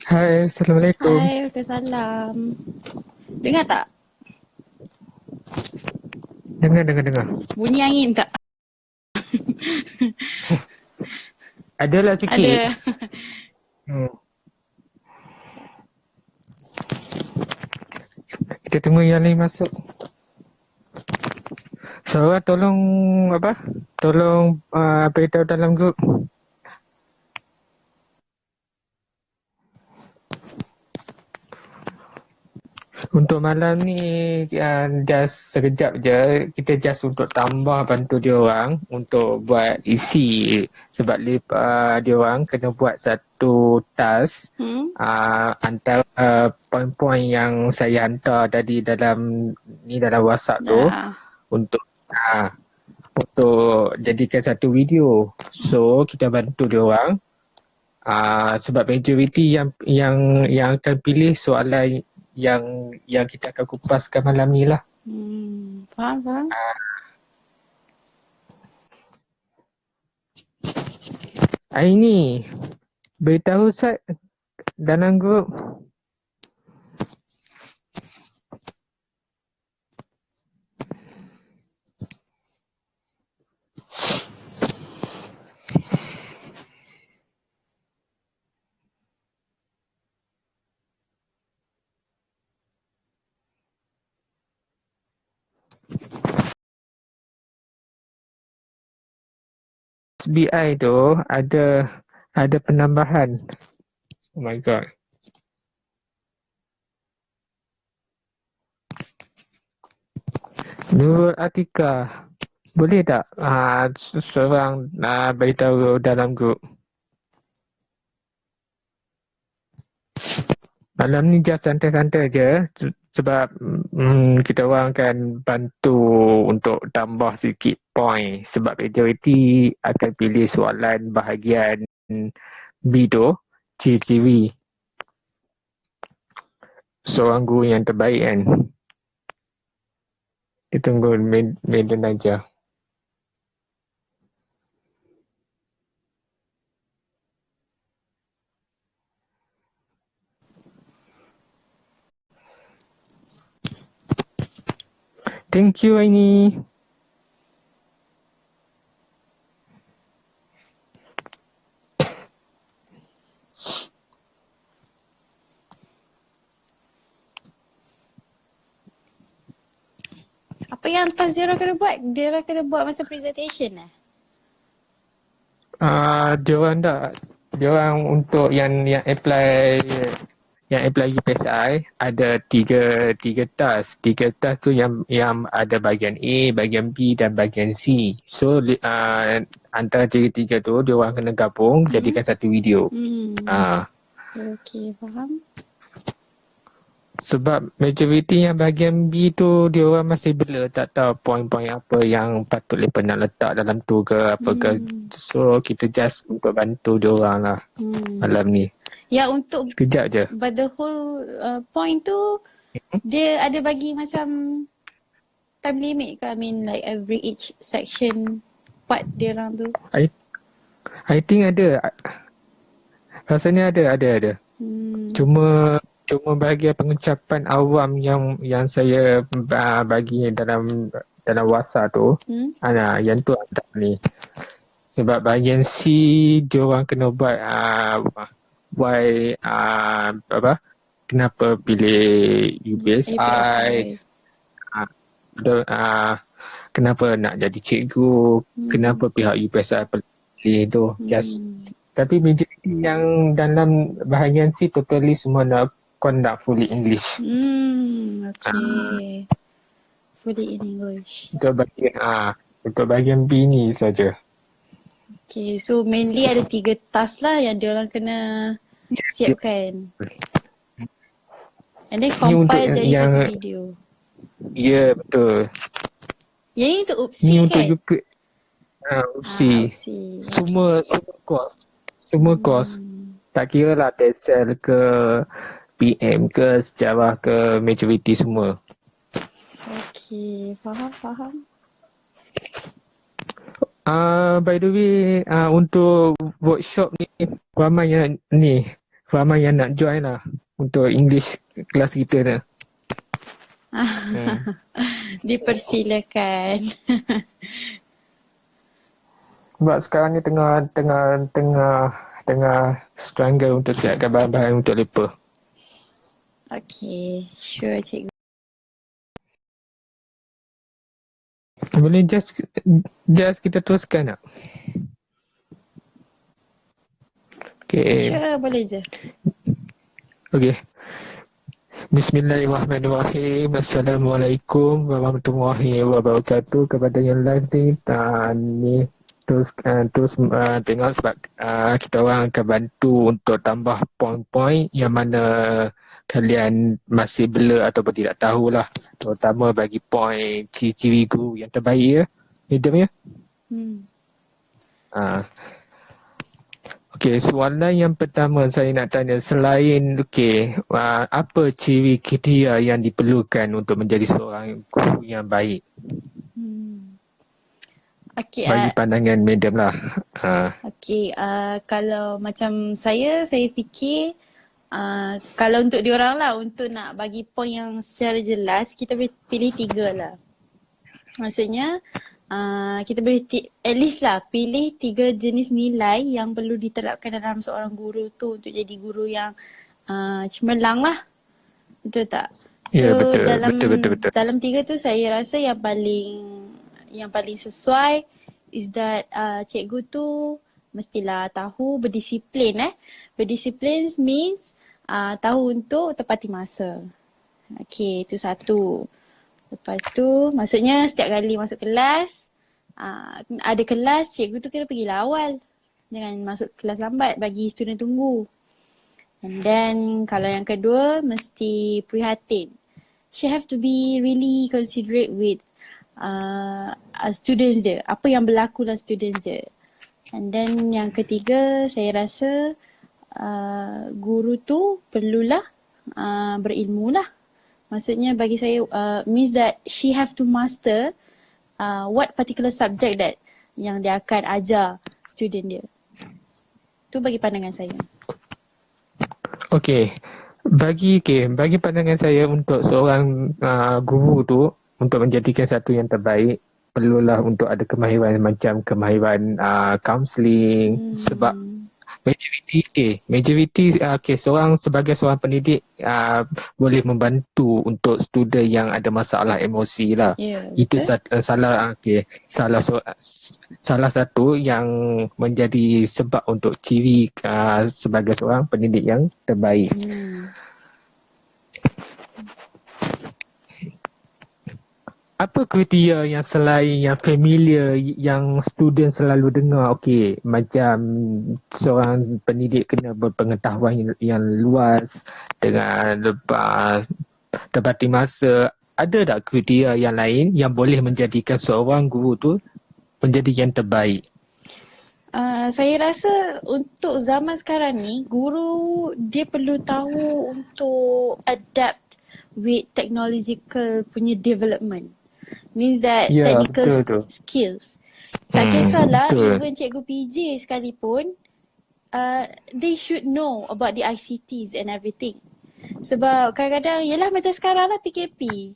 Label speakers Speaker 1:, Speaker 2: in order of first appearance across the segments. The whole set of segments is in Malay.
Speaker 1: Hai, Assalamualaikum.
Speaker 2: Hai, Waalaikumsalam. Dengar tak?
Speaker 1: Dengar, dengar, dengar.
Speaker 2: Bunyi angin tak?
Speaker 1: Adalah sikit.
Speaker 2: Ada.
Speaker 1: Hmm. Kita tunggu yang lain masuk. So, tolong apa? Tolong beritahu dalam grup. Untuk malam ni just sekejap je. Kita just untuk tambah bantu dia orang untuk buat isi sebab dia orang kena buat satu task antara poin-poin yang saya hantar tadi dalam WhatsApp tu
Speaker 2: Dah.
Speaker 1: untuk untuk jadikan satu video. So kita bantu dia orang sebab majoriti yang akan pilih soalan yang kita akan kupaskan malam ni lah.
Speaker 2: Faham, faham.
Speaker 1: Aini, beritahu Ustaz dalam grup. SBI tu ada penambahan. Oh my god. Nurul Atika, boleh tak seorang beritahu dalam grup? Malam ni just santai-santai je sebab kita orang akan bantu untuk tambah sikit point sebab majoriti akan pilih soalan bahagian B tu, ciri-ciri seorang guru yang terbaik kan. Kita tunggu Medan aja. Thank you Aini.
Speaker 2: Apa yang lepas dia orang kena buat? Dia orang kena buat masa presentation
Speaker 1: Dia orang untuk yang apply UPSI ada tiga task. Tiga task tu yang ada bahagian A, bahagian B dan bahagian C. So antara tiga-tiga tu dia orang kena gabung jadikan satu video.
Speaker 2: Okey, faham.
Speaker 1: Sebab majoriti yang bahagian B tu dia orang masih blur, tak tahu poin-poin apa yang patut mereka nak letak dalam tu ke apa ke. So kita just untuk bantu dia orang lah malam ni.
Speaker 2: Ya, untuk
Speaker 1: Sekejap je.
Speaker 2: but the whole point tu dia ada bagi macam time limit ke? I mean like every each section part dia orang tu.
Speaker 1: I think ada. Rasanya ada. Cuma bahagian pengucapan awam yang saya bagi dalam WhatsApp tu, yang tu tak ni. Sebab bahagian C dia orang kena buat kenapa pilih UPSI, kenapa nak jadi cikgu, kenapa pihak UPSI pilih tu. Just tapi majoriti yang dalam bahagian C totally semua nak conduct fully English.
Speaker 2: Okay. Fully in English.
Speaker 1: Untuk bahagian B ni saja.
Speaker 2: Okay, so mainly ada 3 task lah yang dia orang kena siapkan. And then compile jadi satu video.
Speaker 1: Ya, betul.
Speaker 2: Yang ini untuk UPSI
Speaker 1: Ni
Speaker 2: kan?
Speaker 1: untuk juga UPSI. Semua course. Tak kira lah TESOL ke PM ke sejarah ke majoriti semua.
Speaker 2: Okay, faham.
Speaker 1: By the way, untuk workshop ni ramai yang ni ramai yang nak join lah untuk English kelas kita ni.
Speaker 2: Dipersilakan.
Speaker 1: Sebab sekarang ni tengah struggle untuk siapkan bahan-bahan untuk mereka.
Speaker 2: Okay, sure cikgu.
Speaker 1: Boleh just kita teruskan tak? Okay.
Speaker 2: Sure, boleh je.
Speaker 1: Okay. Bismillahirrahmanirrahim. Assalamualaikum warahmatullahi wabarakatuh. Kepada yang live ni, terus tengok sebab kita orang akan bantu untuk tambah poin-poin yang mana kalian masih blur ataupun tidak tahulah, terutama bagi poin ciri-ciri guru yang terbaik ya, medium ya. Okey, soalan yang pertama saya nak tanya, selain apa ciri kriteria yang diperlukan untuk menjadi seorang guru yang baik?
Speaker 2: Okay,
Speaker 1: bagi pandangan medium lah.
Speaker 2: Okay, kalau macam saya fikir kalau untuk diorang lah, untuk nak bagi poin yang secara jelas, kita boleh pilih 3 lah. Maksudnya kita boleh at least lah pilih 3 jenis nilai yang perlu diterapkan dalam seorang guru tu untuk jadi guru yang cemerlang lah. Betul tak? So
Speaker 1: ya, betul.
Speaker 2: Dalam 3 tu saya rasa yang paling sesuai is that cikgu tu mestilah tahu berdisiplin. Berdisiplin means tahu untuk tepati masa. Okay, itu satu. Lepas tu maksudnya setiap kali masuk kelas, ada kelas, cikgu tu kena pergilah awal. Jangan masuk kelas lambat bagi student tunggu. And then kalau yang kedua, mesti prihatin. She have to be really considerate with students dia. Apa yang berlaku dalam students dia. And then yang ketiga, saya rasa guru tu perlulah berilmu lah. Maksudnya bagi saya means that she have to master what particular subject that yang dia akan ajar student dia. Tu bagi pandangan saya.
Speaker 1: Okey. Bagi pandangan saya, untuk seorang guru tu untuk menjadikan satu yang terbaik, perlulah untuk ada kemahiran macam kemahiran counselling. Sebab majoriti sebagai seorang pendidik boleh membantu untuk student yang ada masalah emosi lah. Itu salah satu yang menjadi sebab untuk ciri sebagai seorang pendidik yang terbaik. Apa kriteria yang selain yang familiar yang student selalu dengar? Okey, macam seorang pendidik kena berpengetahuan yang luas dengan lepas tepati masa. Ada tak kriteria yang lain yang boleh menjadikan seorang guru tu menjadi yang terbaik?
Speaker 2: Saya rasa untuk zaman sekarang ni, guru dia perlu tahu untuk adapt with technological punya development. Means that technical skills. Tak kisahlah, even cikgu PJ sekalipun, they should know about the ICTs and everything. Sebab kadang-kadang, yelah macam sekarang lah PKP.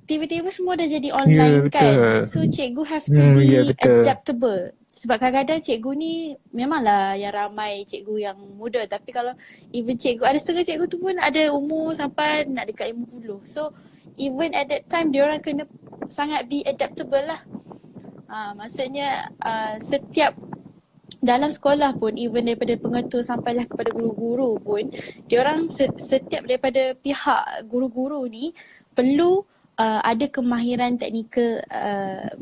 Speaker 2: Tiba-tiba semua dah jadi online kan. So cikgu have to be adaptable. Sebab kadang-kadang cikgu ni memanglah yang ramai cikgu yang muda. Tapi kalau even cikgu, ada setengah cikgu tu pun ada umur sampai nak dekat 50. So even at that time, diorang kena sangat be adaptable lah. Maksudnya setiap dalam sekolah pun, even daripada pengetua sampailah kepada guru-guru pun, diorang setiap daripada pihak guru-guru ni perlu ada kemahiran teknikal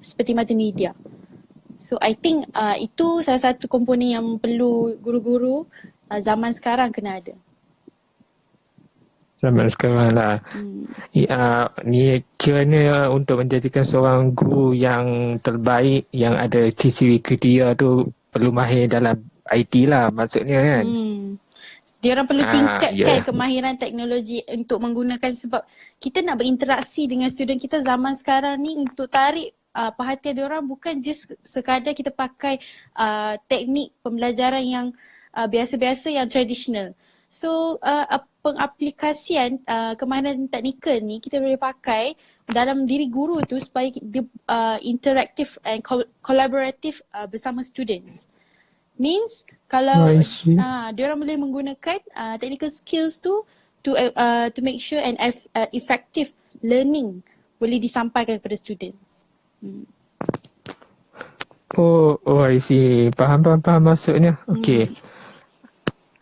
Speaker 2: seperti multimedia. So I think itu salah satu komponen yang perlu guru-guru zaman sekarang kena ada.
Speaker 1: Zaman sekarang lah. Ni kiranya untuk menjadikan seorang guru yang terbaik, yang ada ciri kriteria tu, perlu mahir dalam IT lah maksudnya kan.
Speaker 2: Diorang perlu tingkatkan kemahiran teknologi untuk menggunakan, sebab kita nak berinteraksi dengan student kita zaman sekarang ni untuk tarik perhatian diorang, bukan just sekadar kita pakai teknik pembelajaran yang biasa-biasa, yang tradisional. So pengaplikasian kemahiran teknikal ni kita boleh pakai dalam diri guru tu supaya dia interaktif and collaborative bersama students. Means kalau
Speaker 1: I see.
Speaker 2: dia orang boleh menggunakan technical skills tu to make sure an effective learning boleh disampaikan kepada students.
Speaker 1: Oh, I see. Faham maksudnya. Okay.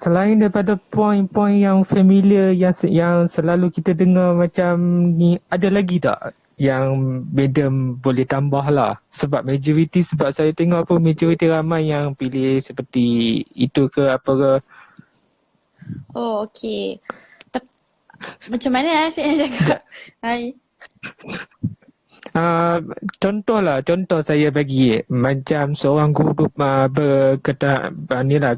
Speaker 1: Selain daripada poin-poin yang familiar yang selalu kita dengar macam ni, ada lagi tak yang Madam boleh tambah lah? Sebab sebab saya tengok apa majoriti ramai yang pilih seperti itu ke apa ke.
Speaker 2: Oh, okay. Macam mana saya nak cakap?
Speaker 1: Contoh saya bagi macam seorang guru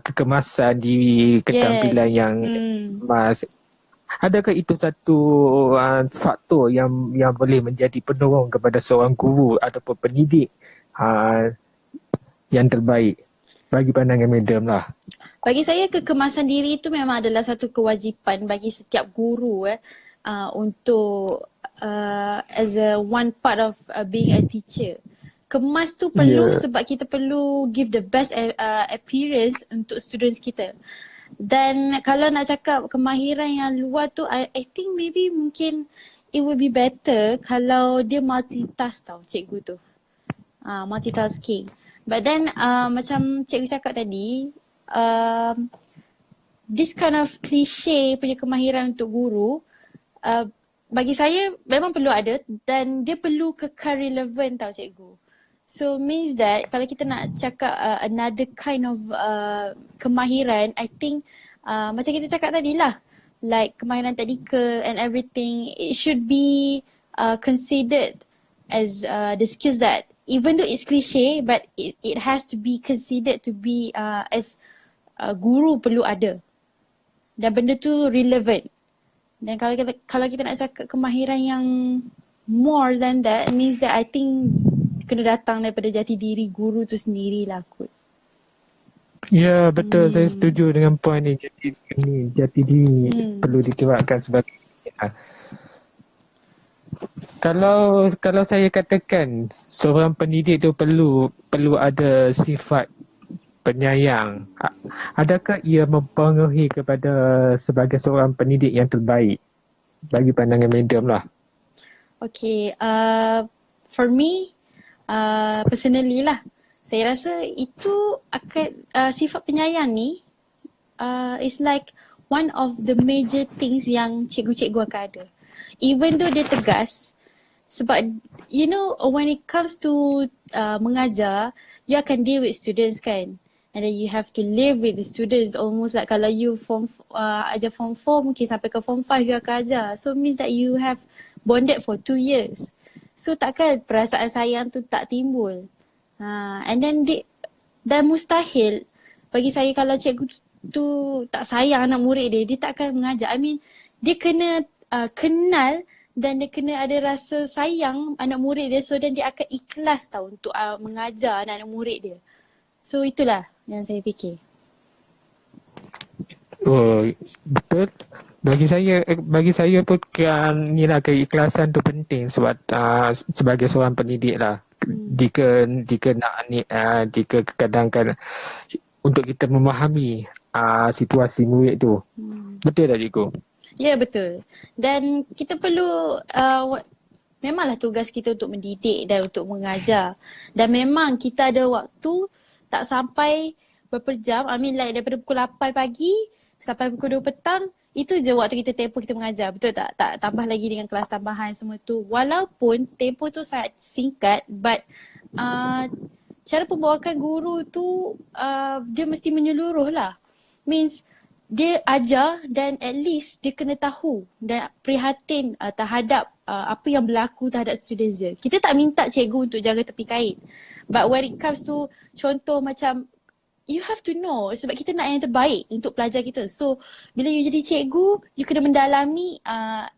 Speaker 1: kekemasan diri, keterampilan yang emas. Adakah itu satu faktor yang boleh menjadi penolong kepada seorang guru ataupun pendidik yang terbaik bagi pandangan Madam lah?
Speaker 2: Bagi saya kekemasan diri itu memang adalah satu kewajipan bagi setiap guru untuk as a one part of being a teacher. Kemas tu perlu sebab kita perlu give the best appearance untuk students kita. Dan kalau nak cakap kemahiran yang luar tu, I think maybe mungkin it would be better kalau dia multitask tau cikgu tu. Multitasking. But then macam cikgu cakap tadi, this kind of cliche punya kemahiran untuk guru, bagi saya memang perlu ada dan dia perlu kekal relevan tau cikgu. So means that kalau kita nak cakap another kind of kemahiran, I think macam kita cakap tadi lah, like kemahiran technical and everything, it should be considered as the skills that even though it's cliche but it has to be considered to be as guru perlu ada. Dan benda tu relevant. Dan kalau kita nak cakap kemahiran yang more than that, it means that I think kena datang daripada jati diri guru tu sendirilah kot.
Speaker 1: Ya, betul. Saya setuju dengan poin ni. Jati diri perlu diterapkan sebagai Kalau saya katakan seorang pendidik tu perlu ada sifat penyayang, adakah ia mempengaruhi kepada sebagai seorang pendidik yang terbaik bagi pandangan Madam lah?
Speaker 2: Okay, for me personally lah, saya rasa itu akan sifat penyayang ni is like one of the major things yang cikgu-cikgu akan ada. Even though dia tegas, sebab you know when it comes to mengajar, you akan deal with students kan. And then you have to live with the students almost like kalau you ajar form 4 mungkin sampai ke form 5 you akan ajar. So means that you have bonded for 2 years. So takkan perasaan sayang tu tak timbul. And then dan mustahil bagi saya kalau cikgu tu tak sayang anak murid dia tak akan mengajar. I mean dia kena kenal dan dia kena ada rasa sayang anak murid dia, so then dia akan ikhlas tau untuk mengajar anak murid dia. So itulah yang saya fikir.
Speaker 1: Oh, betul. Bagi saya pun inilah keikhlasan tu penting sebab sebagai seorang pendidik lah. Jika kadang-kadang untuk kita memahami situasi murid tu. Betul tak cikgu?
Speaker 2: Ya, betul. Dan kita perlu memanglah tugas kita untuk mendidik dan untuk mengajar. Dan memang kita ada waktu tak sampai berapa jam. I mean like daripada pukul 8 pagi sampai pukul 2 petang, itu je waktu kita tempoh kita mengajar. Betul tak? Tak tambah lagi dengan kelas tambahan semua tu. Walaupun tempoh tu sangat singkat, but cara pembawakan guru tu dia mesti menyeluruh lah. Means dia ajar dan at least dia kena tahu dan prihatin terhadap apa yang berlaku terhadap students dia. Kita tak minta cikgu untuk jaga tepi kain. But when it comes to contoh macam, you have to know sebab kita nak yang terbaik untuk pelajar kita. So bila you jadi cikgu, you kena mendalami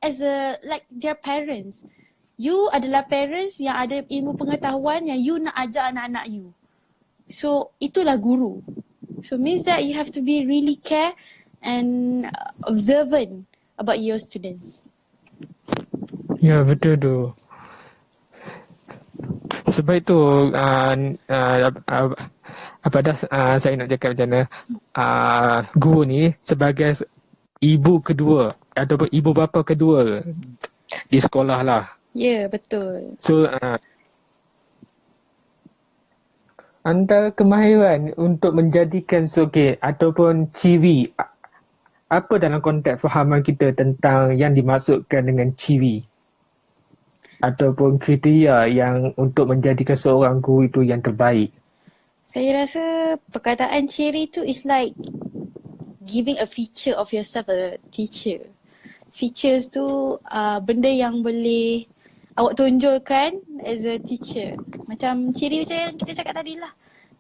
Speaker 2: as a like their parents. You adalah parents yang ada ilmu pengetahuan yang you nak ajar anak-anak you. So itulah guru. So means that you have to be really care and observant about your students.
Speaker 1: Ya, betul tu. Sebab itu apa dah saya nak cakap macam mana, guru ni sebagai ibu kedua ataupun ibu bapa kedua di sekolah lah.
Speaker 2: Ya, betul.
Speaker 1: So antara kemahiran untuk menjadikan ataupun ciri, apa dalam konteks fahaman kita tentang yang dimaksudkan dengan ciri ataupun kriteria yang untuk menjadikan seorang guru itu yang terbaik?
Speaker 2: Saya rasa perkataan ciri tu is like giving a feature of yourself a teacher. Features tu benda yang boleh awak tunjukkan as a teacher. Macam ciri macam yang kita cakap tadi lah.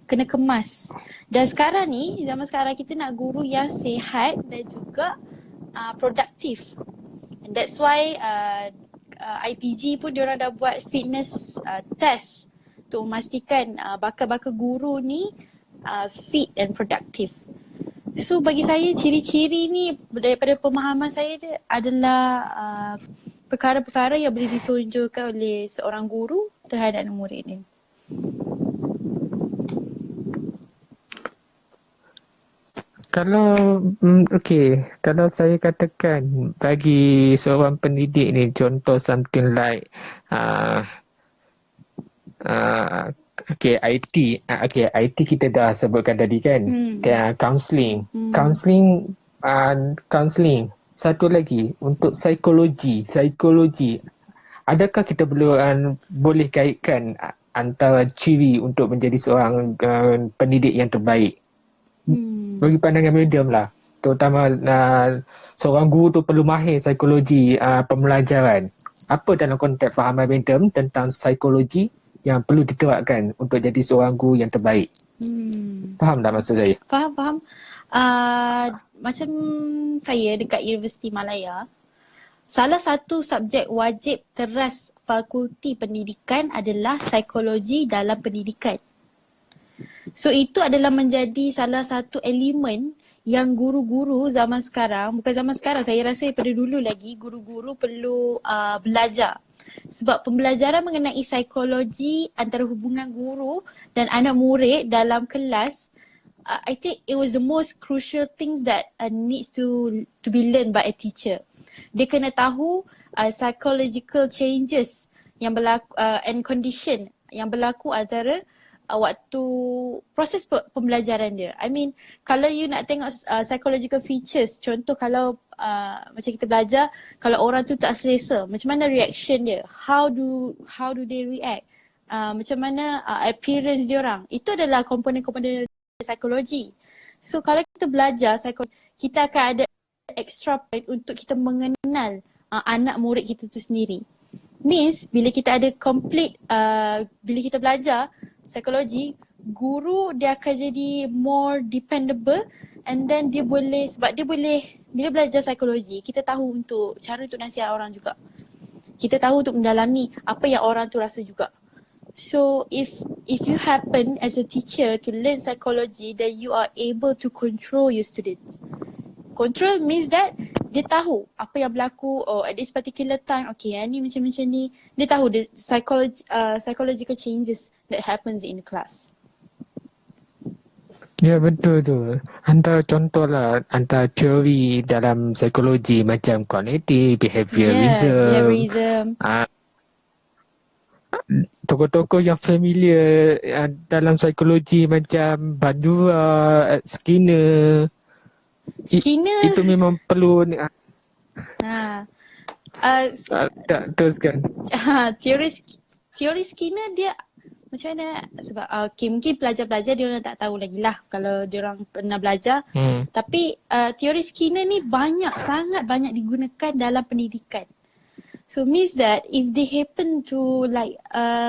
Speaker 2: Kena kemas. Dan sekarang ni, zaman sekarang kita nak guru yang sihat dan juga produktif. And that's why IPG pun diorang dah buat fitness test untuk memastikan bakal-bakal guru ni fit and productive. So bagi saya ciri-ciri ni daripada pemahaman saya dia adalah perkara-perkara yang boleh ditunjukkan oleh seorang guru terhadap murid ni.
Speaker 1: Kalau kalau saya katakan bagi seorang pendidik ni, contoh something like IT. IT kita dah sebutkan tadi kan. Counselling. Counselling. Satu lagi untuk psikologi. Adakah kita boleh kaitkan antara ciri untuk menjadi seorang pendidik yang terbaik? Bagi pandangan medium lah, terutama seorang guru tu perlu mahir psikologi pembelajaran. Apa dalam konteks fahaman medium tentang psikologi yang perlu diterapkan untuk jadi seorang guru yang terbaik? Faham tak maksud saya?
Speaker 2: Faham. Macam saya dekat Universiti Malaya, salah satu subjek wajib teras fakulti pendidikan adalah psikologi dalam pendidikan. So itu adalah menjadi salah satu elemen yang guru-guru zaman sekarang, bukan zaman sekarang, saya rasa daripada dulu lagi guru-guru perlu belajar. Sebab pembelajaran mengenai psikologi antara hubungan guru dan anak murid dalam kelas, I think it was the most crucial things that needs to be learned by a teacher. Dia kena tahu psychological changes yang berlaku and condition yang berlaku antara waktu proses pembelajaran dia. I mean, kalau you nak tengok psychological features, contoh kalau macam kita belajar, kalau orang tu tak selesa, macam mana reaction dia? How do they react? Macam mana appearance dia orang? Itu adalah komponen-komponen psikologi. So kalau kita belajar psikologi, kita akan ada extra point untuk kita mengenal anak murid kita tu sendiri. Means bila kita ada complete, bila kita belajar psikologi, guru dia akan jadi more dependable, and then dia boleh, sebab dia boleh, bila belajar psikologi, kita tahu untuk cara untuk nasihat orang juga. Kita tahu untuk mendalami apa yang orang tu rasa juga. So if you happen as a teacher to learn psychology, then you are able to control your students. Control means that dia tahu apa yang berlaku at this particular time. Okay, ni macam-macam ni. Dia tahu the psychological changes that happens in the class.
Speaker 1: Ya, betul tu. Antara contoh lah, antara teori dalam psikologi macam cognitive behaviorism. Tokoh-tokoh yang familiar dalam psikologi macam Bandura, Skinner. Itu memang perlu teruskan. Teori
Speaker 2: Skinner dia macam mana, sebab mungkin pelajar-pelajar dia orang tak tahu lagi lah kalau dia orang pernah belajar. Tapi teori Skinner ni sangat banyak digunakan dalam pendidikan. So means that if they happen to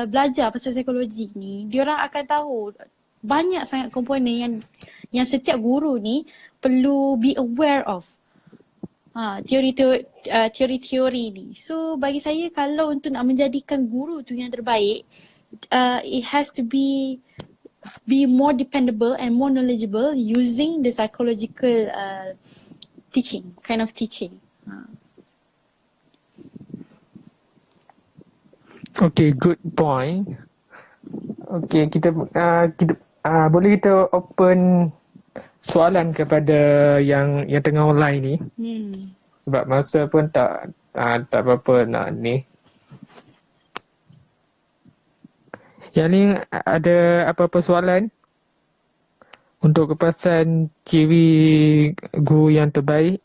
Speaker 2: belajar pasal psikologi ni, dia orang akan tahu banyak sangat komponen yang setiap guru ni perlu be aware of. Teori-teori ni. So bagi saya, kalau untuk nak menjadikan guru tu yang terbaik, it has to be more dependable and more knowledgeable using the psychological teaching, kind of teaching.
Speaker 1: Okay, good point. Okay, boleh kita open soalan kepada yang tengah online ni. Sebab masa pun tak berapa nak ni. Yang ni ada apa-apa soalan untuk kepasan ciri guru yang terbaik?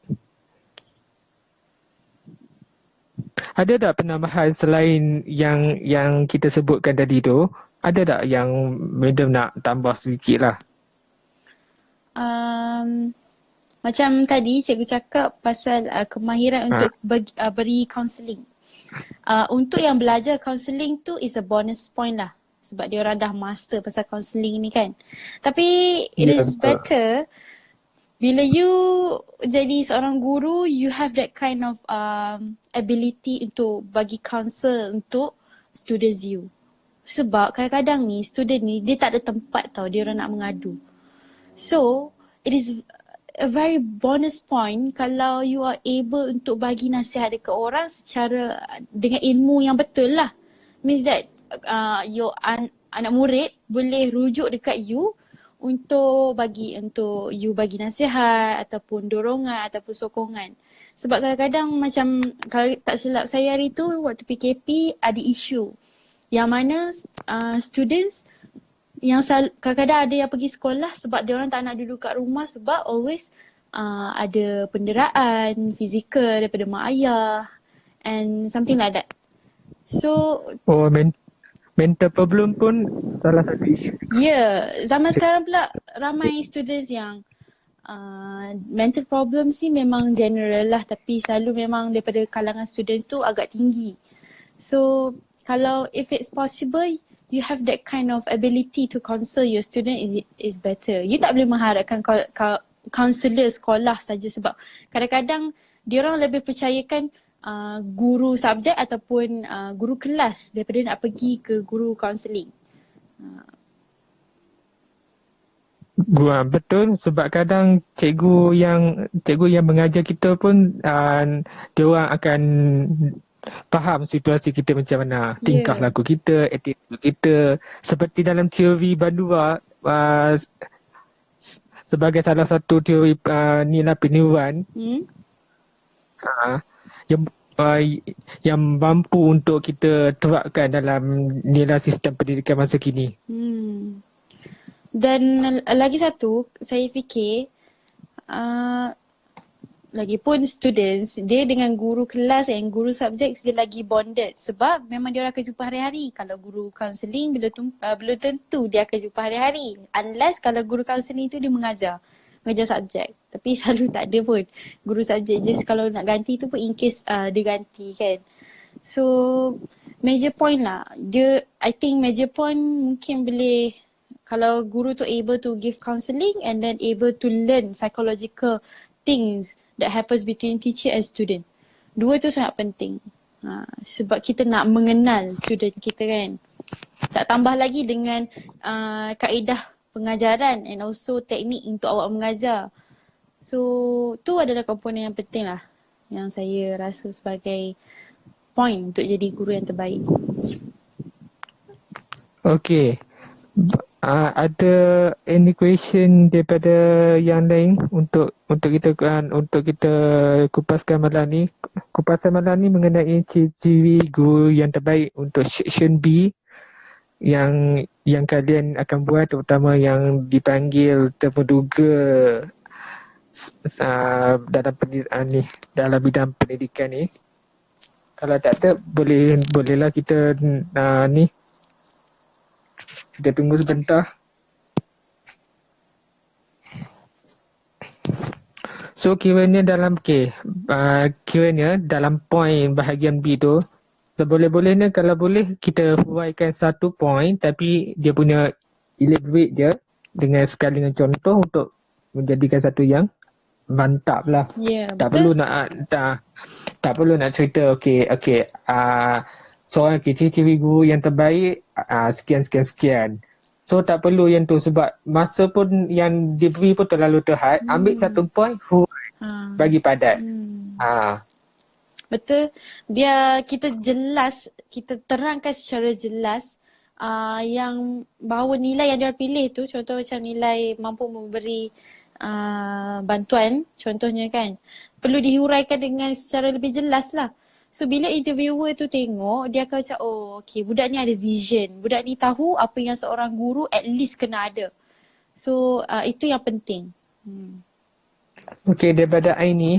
Speaker 1: Ada tak penambahan selain yang kita sebutkan tadi tu? Ada tak yang Madam nak tambah sedikit lah?
Speaker 2: Macam tadi cikgu cakap pasal kemahiran untuk beri counselling. Untuk yang belajar counselling tu is a bonus point lah. Sebab dia orang dah master pasal counselling ni kan. Tapi it is better bila you jadi seorang guru, you have that kind of ability untuk bagi counsel untuk students you. Sebab kadang-kadang ni student ni dia tak ada tempat tau dia orang nak mengadu. So it is a very bonus point kalau you are able untuk bagi nasihat dekat orang secara dengan ilmu yang betul lah. Means that your anak murid boleh rujuk dekat you untuk bagi nasihat ataupun dorongan ataupun sokongan. Sebab kadang-kadang macam kalau tak silap saya hari tu waktu PKP ada isu yang mana students yang kadang-kadang ada yang pergi sekolah sebab dia orang tak nak duduk kat rumah sebab always ada penderaan fizikal daripada mak ayah and something like that. So
Speaker 1: mental problem pun salah satu isu.
Speaker 2: Zaman sekarang pula ramai students yang mental problem sih memang general lah tapi selalu memang daripada kalangan students tu agak tinggi. So kalau if it's possible you have that kind of ability to counsel your student is better. You tak boleh mengharapkan counselor sekolah saja sebab kadang-kadang diorang lebih percayakan guru subjek ataupun guru kelas daripada nak pergi ke guru counselling.
Speaker 1: Betul sebab kadang cikgu yang mengajar kita pun diorang akan faham situasi kita macam mana, tingkah laku kita, attitude kita. Seperti dalam teori Bandura sebagai salah satu teori nilai peniruan yang mampu untuk kita terapkan dalam nilai sistem pendidikan masa kini.
Speaker 2: Dan lagi satu, saya fikir lagipun students, dia dengan guru kelas dan guru subjek dia lagi bonded sebab memang dia orang akan jumpa hari-hari. Kalau guru counselling belum tentu dia akan jumpa hari-hari. Unless kalau guru counselling tu dia mengajar subjek. Tapi selalu tak ada pun guru subjek. Just kalau nak ganti tu pun in case dia ganti kan. So major point lah. I think major point mungkin boleh kalau guru tu able to give counselling and then able to learn psychological things that happens between teacher and student. Dua tu sangat penting. Sebab kita nak mengenal student kita kan. Tak tambah lagi dengan kaedah pengajaran and also teknik untuk awak mengajar. So tu adalah komponen yang penting lah yang saya rasa sebagai point untuk jadi guru yang terbaik.
Speaker 1: Okay. Ada any question daripada yang lain untuk kita kupaskan malam ni? Kupasan malam ni mengenai ciri guru yang terbaik untuk section B yang kalian akan buat, terutama yang dipanggil terduga dalam bidang pendidikan ni. Kalau tak ada bolehlah kita kita tunggu sebentar. So kiranya dalam point bahagian B tu, seboleh-bolehnya kalau boleh kita huraikan satu point tapi dia punya elaborate je dengan sekali dengan contoh untuk menjadikan satu yang mantap lah. Tak perlu nak cerita seorang ciri-ciri guru yang terbaik sekian. So tak perlu yang tu sebab masa pun yang diberi pun terlalu terhad. Ambil satu point, bagi padat.
Speaker 2: Hmm.
Speaker 1: Ha.
Speaker 2: Betul. Biar kita jelas, kita terangkan secara jelas yang bahawa nilai yang dia pilih tu, contoh macam nilai mampu memberi bantuan, contohnya kan, perlu dihuraikan dengan secara lebih jelas lah. So bila interviewer tu tengok, dia akan macam, oh okay, budak ni ada vision. Budak ni tahu apa yang seorang guru at least kena ada. So itu yang penting.
Speaker 1: Okey, daripada Aini,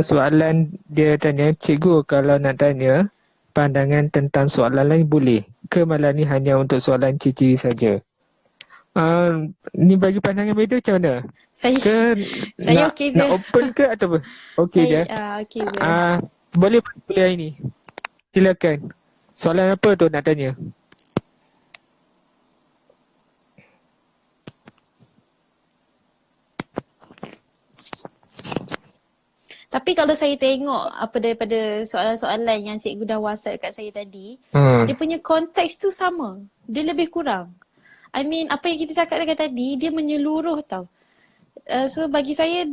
Speaker 1: soalan dia tanya, cikgu kalau nak tanya pandangan tentang soalan lain boleh ke malah ni hanya untuk soalan ciri-ciri saja? Ni bagi pandangan Medo macam mana?
Speaker 2: Saya
Speaker 1: Ke
Speaker 2: saya okey je.
Speaker 1: nak open ke atau okey je?
Speaker 2: Okey je.
Speaker 1: Boleh Aini. Silakan. Soalan apa tu nak tanya?
Speaker 2: Tapi kalau saya tengok apa daripada soalan-soalan yang cikgu dah WhatsApp kat saya tadi, dia punya konteks tu sama. Dia lebih kurang. I mean, apa yang kita cakap tadi, dia menyeluruh tau. So bagi saya,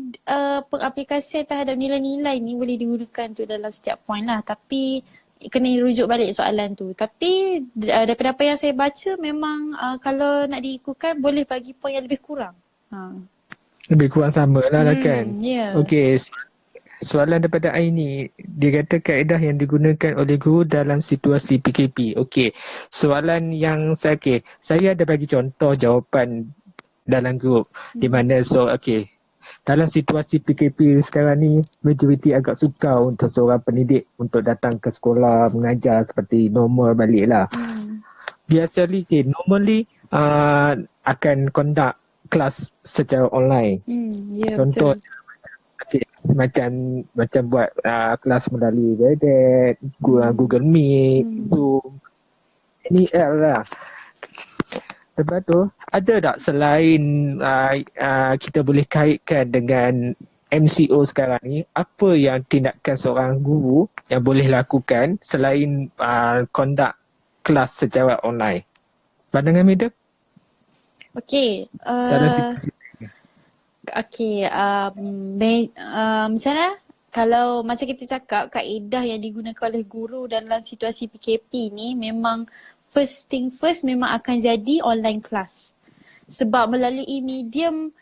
Speaker 2: pengaplikasian terhadap nilai-nilai ni boleh digunakan tu dalam setiap point lah. Tapi kena rujuk balik soalan tu. Tapi daripada apa yang saya baca, memang kalau nak diikutkan, boleh bagi point yang lebih kurang.
Speaker 1: Lebih kurang sama lah kan?
Speaker 2: Yeah.
Speaker 1: Okey, soalan daripada Aini, dia kata kaedah yang digunakan oleh guru dalam situasi PKP. Okey, soalan yang saya ada bagi contoh jawapan dalam grup di mana dalam situasi PKP sekarang ni, majoriti agak sukar untuk seorang pendidik untuk datang ke sekolah mengajar seperti normal balik lah. Biasanya, normally akan conduct kelas secara online. Contoh, macam buat kelas melalui Webex, Google Meet, Zoom, any app lah. Lepas tu, ada tak selain kita boleh kaitkan dengan MCO sekarang ni, apa yang tindakan seorang guru yang boleh lakukan selain conduct kelas secara online? Pandangan Mida?
Speaker 2: Okey. Okey, macam mana? Kalau macam kita cakap, kaedah yang digunakan oleh guru dalam situasi PKP ni memang first thing first memang akan jadi online class. Sebab melalui medium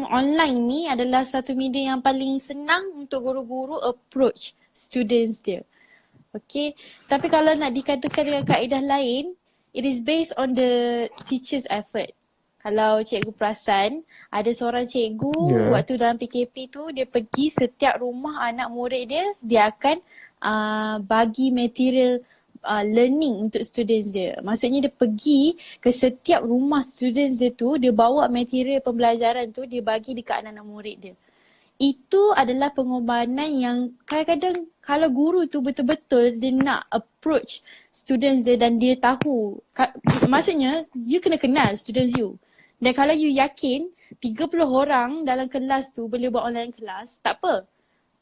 Speaker 2: online ni adalah satu medium yang paling senang untuk guru-guru approach students dia. Okay, tapi kalau nak dikatakan dengan kaedah lain, it is based on the teacher's effort. Kalau cikgu perasan, ada seorang cikgu waktu dalam PKP tu, dia pergi setiap rumah anak murid dia akan bagi material learning untuk students dia. Maksudnya dia pergi ke setiap rumah students dia tu, dia bawa material pembelajaran tu, dia bagi dekat anak-anak murid dia. Itu adalah pengorbanan yang kadang-kadang kalau guru tu betul-betul dia nak approach students dia dan dia tahu. Maksudnya, you kena kenal students you. Dan kalau you yakin 30 orang dalam kelas tu boleh buat online kelas, tak apa.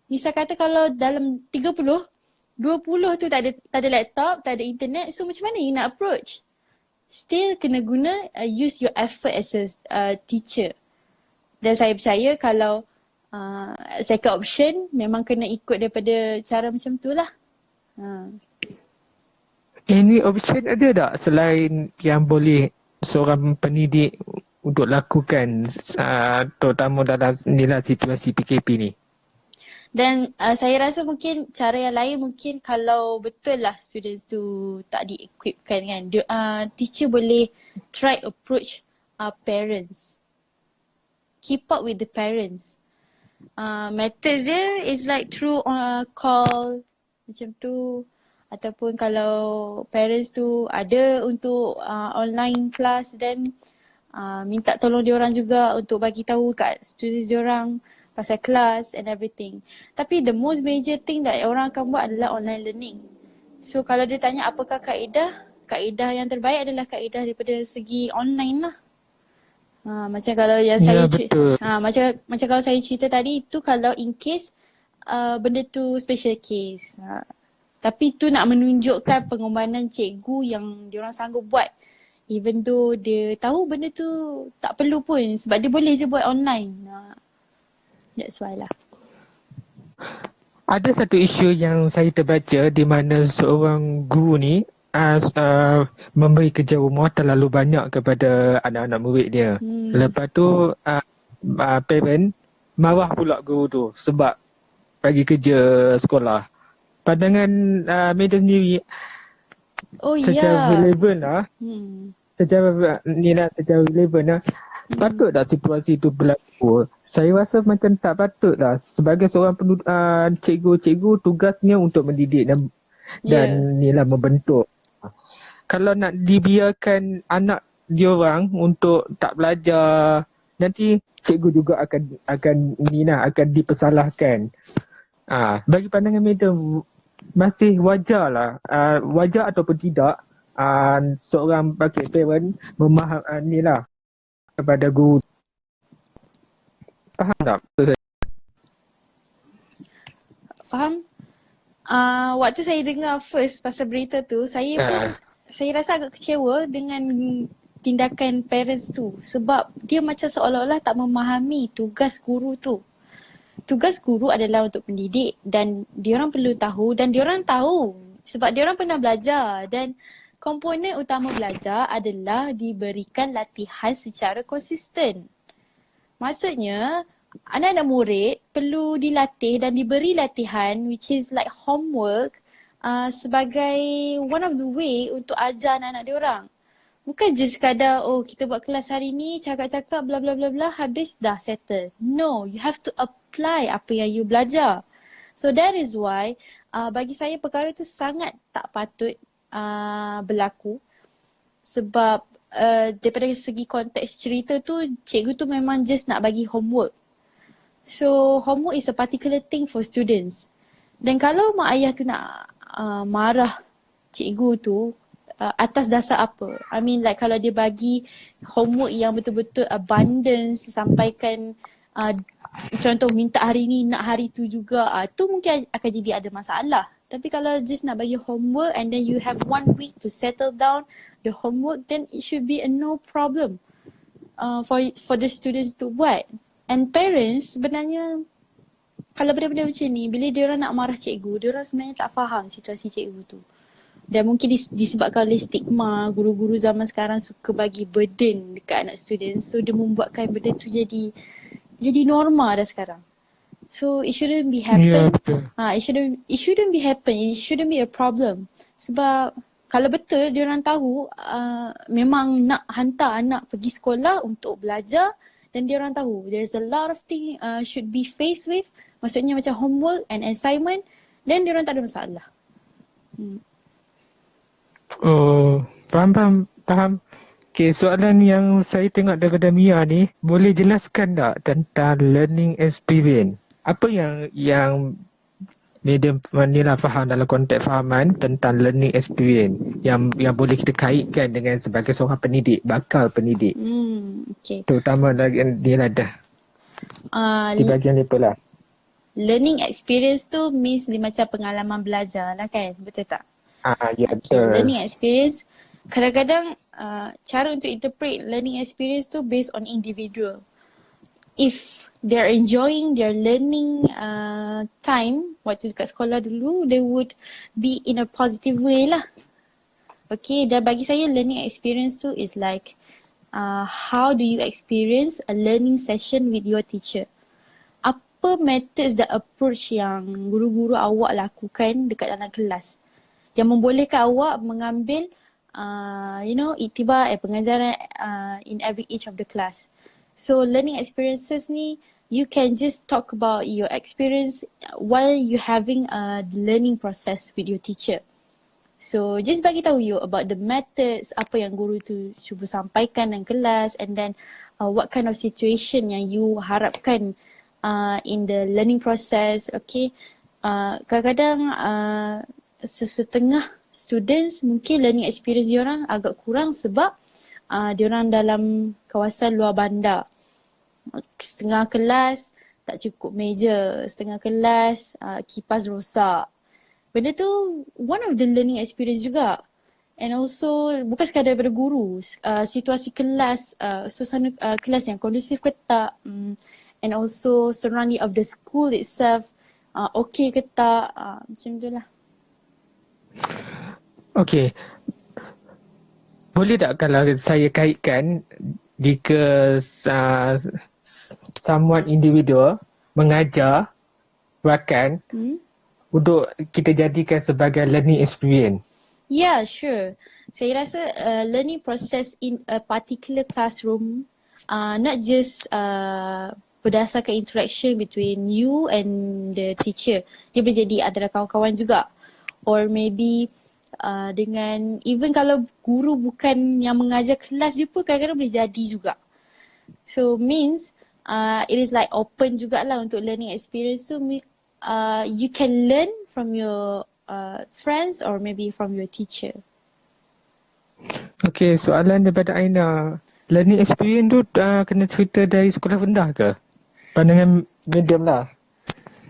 Speaker 2: Misal kata kalau dalam 30, 20 tu tak ada laptop, tak ada internet, so macam mana you nak approach? Still kena guna use your effort as a teacher. Dan saya percaya kalau second option memang kena ikut daripada cara macam tu lah.
Speaker 1: Any option ada tak selain yang boleh seorang pendidik untuk lakukan terutama dalam nilai situasi PKP ni?
Speaker 2: Dan saya rasa mungkin cara yang lain mungkin kalau betul lah students tu tak di-equipkan kan, teacher boleh try approach parents. Keep up with the parents. Methods dia is like through call macam tu. Ataupun kalau parents tu ada untuk online class, then minta tolong diorang juga untuk bagi tahu kat student diorang pasal kelas and everything. Tapi the most major thing that orang akan buat adalah online learning. So kalau dia tanya apakah kaedah yang terbaik adalah kaedah daripada segi online lah. Macam kalau yang saya macam kalau saya cerita tadi, itu kalau in case benda tu special case. Tapi tu nak menunjukkan pengorbanan cikgu yang diorang sanggup buat. Even though dia tahu benda tu tak perlu pun sebab dia boleh je buat online. That's why lah.
Speaker 1: Ada satu isu yang saya terbaca di mana seorang guru ni memberi kerja rumah terlalu banyak kepada anak-anak murid dia. Lepas tu parent marah pula guru tu sebab bagi kerja sekolah. Pandangan Medan sendiri secara relevan lah, secara relevan lah, patut tak situasi itu berlaku? Saya rasa macam tak patut lah. Sebagai seorang cikgu tugasnya untuk mendidik dan nilah membentuk. Kalau nak dibiarkan anak diorang untuk tak belajar, nanti cikgu juga akan dipersalahkan. Bagi pandangan Madam, masih wajar lah, wajar ataupun tidak, seorang parent memahami lah kepada guru. Faham tak?
Speaker 2: Faham? Waktu saya dengar first pasal berita tu, saya rasa agak kecewa dengan tindakan parents tu sebab dia macam seolah-olah tak memahami tugas guru tu. Tugas guru adalah untuk pendidik dan diorang perlu tahu dan diorang tahu sebab diorang pernah belajar dan komponen utama belajar adalah diberikan latihan secara konsisten. Maksudnya anak-anak murid perlu dilatih dan diberi latihan which is like homework sebagai one of the way untuk ajar anak-anak diorang. Bukan je sekadar, kita buat kelas hari ni, cakap-cakap, bla bla bla bla, habis dah settle. No, you have to apply apa yang you belajar. So that is why bagi saya perkara tu sangat tak patut berlaku. Sebab daripada segi konteks cerita tu, cikgu tu memang just nak bagi homework. So homework is a particular thing for students. Dan kalau mak ayah tu nak marah cikgu tu, atas dasar apa? I mean like kalau dia bagi homework yang betul-betul abundance, sampaikan contoh minta hari ni nak hari tu juga, tu mungkin akan jadi ada masalah. Tapi kalau just nak bagi homework and then you have 1 week to settle down the homework, then it should be a no problem for the students to buat. And parents sebenarnya kalau benda-benda macam ni, bila diorang nak marah cikgu, diorang sebenarnya tak faham situasi cikgu tu. Dan mungkin disebabkan oleh stigma, guru-guru zaman sekarang suka bagi burden dekat anak student. So dia membuatkan benda tu jadi norma dah sekarang. So it shouldn't be happen. It shouldn't be happen. It shouldn't be a problem. Sebab kalau betul diorang tahu memang nak hantar anak pergi sekolah untuk belajar dan diorang tahu there's a lot of things should be faced with. Maksudnya macam homework and assignment, then diorang tak ada masalah.
Speaker 1: Faham. Okay, soalan yang saya tengok daripada Mia ni, boleh jelaskan tak tentang learning experience? Apa yang Madam Manila faham dalam konteks fahaman tentang learning experience yang boleh kita kaitkan dengan sebagai seorang pendidik, bakal pendidik.
Speaker 2: Okay.
Speaker 1: Terutama dia dah di bahagian level lah.
Speaker 2: Learning experience tu means dia macam pengalaman belajar lah kan, betul tak?
Speaker 1: Ya betul.
Speaker 2: Learning experience, kadang-kadang cara untuk interpret learning experience tu based on individual. If they're enjoying their learning time waktu dekat sekolah dulu, they would be in a positive way lah. Okay, dan bagi saya learning experience tu is like how do you experience a learning session with your teacher. Apa methods dan approach yang guru-guru awak lakukan dekat dalam kelas yang membolehkan awak mengambil iktibar pengajaran in every each of the class. So learning experiences ni, you can just talk about your experience while you having a learning process with your teacher. So just bagi tahu you about the methods, apa yang guru tu cuba sampaikan dalam kelas, and then what kind of situation yang you harapkan in the learning process. Okay, kadang-kadang sesetengah students mungkin learning experience diorang agak kurang sebab diorang dalam kawasan luar bandar. Setengah kelas tak cukup meja, setengah kelas kipas rosak. Benda tu one of the learning experience juga. And also bukan sekadar daripada guru, situasi kelas, suasana kelas yang kondusif ke tak, and also surrounding of the school itself, okay ke tak, macam tu lah.
Speaker 1: Okay. Boleh tak kalau saya kaitkan jika someone individual mengajar rakan untuk kita jadikan sebagai learning experience?
Speaker 2: Yeah, sure. Saya rasa learning process in a particular classroom, not just berdasarkan interaction between you and the teacher. Dia boleh jadi antara kawan-kawan juga. Or maybe dengan, even kalau guru bukan yang mengajar kelas je pun kadang-kadang boleh jadi juga. So means it is like open jugalah untuk learning experience. So you can learn from your friends or maybe from your teacher.
Speaker 1: Okay, soalan daripada Aina. Learning experience tu kena cerita dari sekolah rendah ke? Pandangan medium lah.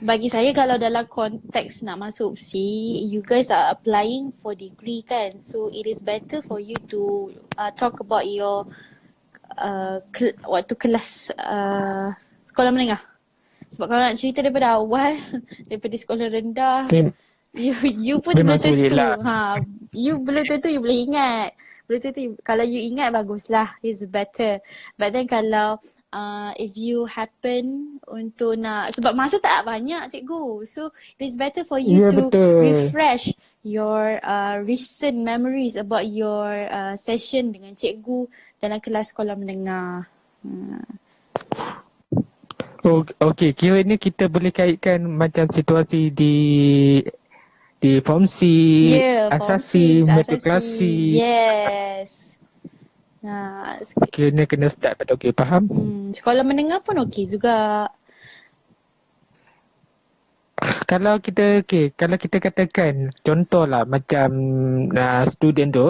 Speaker 2: Bagi saya kalau dalam konteks nak masuk UPSI, you guys are applying for degree kan. So it is better for you to talk about your waktu kelas sekolah menengah. Sebab kalau nak cerita daripada awal, daripada sekolah rendah, you pun belum tentu. You belum tentu you boleh ingat. Belum tentu. Kalau you ingat baguslah, it's better. But then kalau if you happen untuk nak, sebab masa tak banyak cikgu, so it is better for you to refresh your recent memories about your session dengan cikgu dalam kelas sekolah menengah.
Speaker 1: Okay, kira ni kita boleh kaitkan macam situasi di form C, asasi, matrikulasi.
Speaker 2: Yes.
Speaker 1: Kena start pada okey, faham?
Speaker 2: Sekolah menengah pun okey juga.
Speaker 1: Kalau kita katakan contohlah macam student tu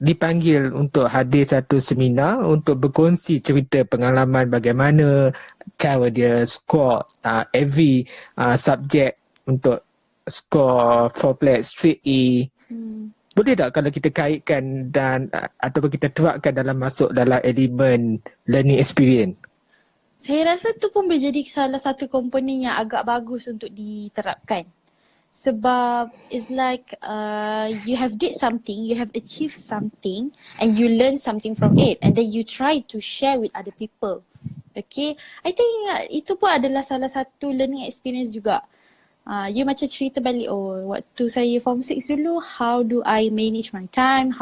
Speaker 1: dipanggil untuk hadir satu seminar untuk berkongsi cerita pengalaman bagaimana cara dia score every subject untuk score 4 flat straight A. Boleh tak kalau kita kaitkan dan ataupun kita terapkan masuk dalam elemen learning experience?
Speaker 2: Saya rasa tu pun boleh jadi salah satu komponen yang agak bagus untuk diterapkan. Sebab it's like you have did something, you have achieved something and you learn something from it and then you try to share with other people. Okay, I think itu pun adalah salah satu learning experience juga. You macam cerita balik, waktu saya form 6 dulu, how do I manage my time?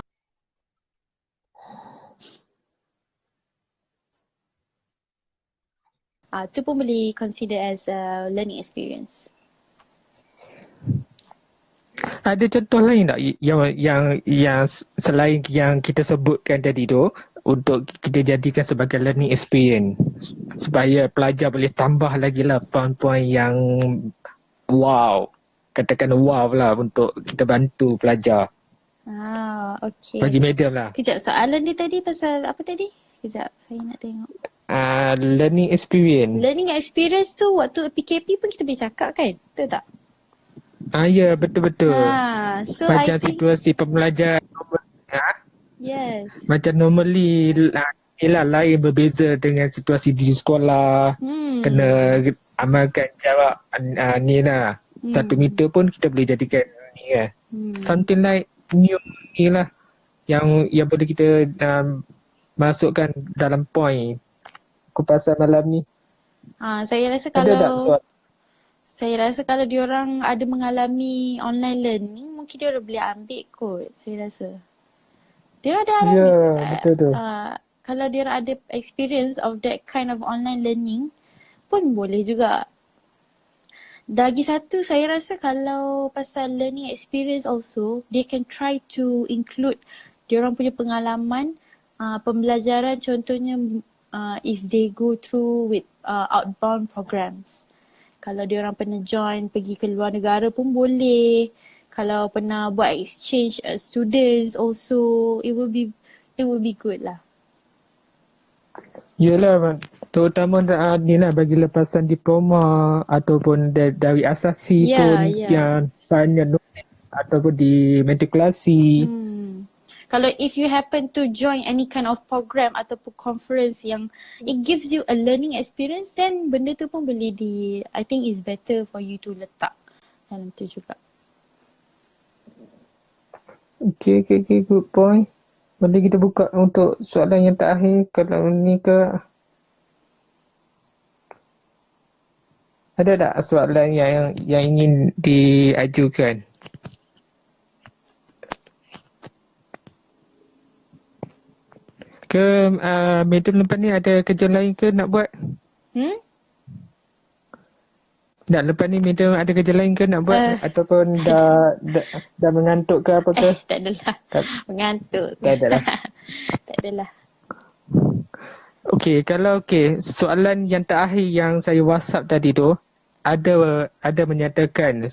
Speaker 2: Tu pun boleh consider as a learning experience.
Speaker 1: Ada contoh lain tak yang selain yang kita sebutkan tadi tu untuk kita jadikan sebagai learning experience supaya pelajar boleh tambah lagi lah poin-poin yang wow, katakan wow lah untuk kita bantu pelajar.
Speaker 2: Okay.
Speaker 1: Bagi medium lah.
Speaker 2: Kejap, soalan dia tadi pasal apa tadi? Kejap, saya nak tengok.
Speaker 1: Learning experience.
Speaker 2: Learning experience tu waktu PKP pun kita boleh cakap kan? Betul tak?
Speaker 1: Ya, betul-betul.
Speaker 2: So
Speaker 1: macam situasi pembelajaran
Speaker 2: yes.
Speaker 1: Macam normally lain berbeza dengan situasi di sekolah. Kena amalkan jarak 1 meter pun kita boleh jadikan ni kan. Something like new ni lah yang boleh kita masukkan dalam point kupasan malam ni.
Speaker 2: Saya rasa kalau diorang ada mengalami online learning, mungkin diorang boleh ambil kot, saya rasa. Diorang ada alami.
Speaker 1: Betul tu.
Speaker 2: Kalau diorang ada experience of that kind of online learning, pun boleh juga. Lagi satu, saya rasa kalau pasal learning experience also, they can try to include diorang punya pengalaman pembelajaran, contohnya if they go through with outbound programs. Kalau diorang pernah join pergi ke luar negara pun boleh. Kalau pernah buat exchange students also, it will be good lah.
Speaker 1: Yelah, terutama ni lah bagi lepasan diploma ataupun dari asasi pun yang banyak ataupun di matrikulasi.
Speaker 2: Kalau if you happen to join any kind of program ataupun conference yang it gives you a learning experience, then benda tu pun boleh I think it's better for you to letak dalam tu juga.
Speaker 1: Okay, good point. Boleh kita buka untuk soalan yang terakhir kalau ni ke? Ada tak soalan yang ingin diajukan? Ke Madam lepas ni ada kerja lain ke nak buat? Tak, lepas ni Madam ada kerja lain ke nak buat? Ataupun dah mengantuk ke apa ke?
Speaker 2: Tak adalah. Mengantuk.
Speaker 1: Tak adalah.
Speaker 2: Tak adalah.
Speaker 1: Okey, soalan yang terakhir yang saya WhatsApp tadi tu ada menyatakan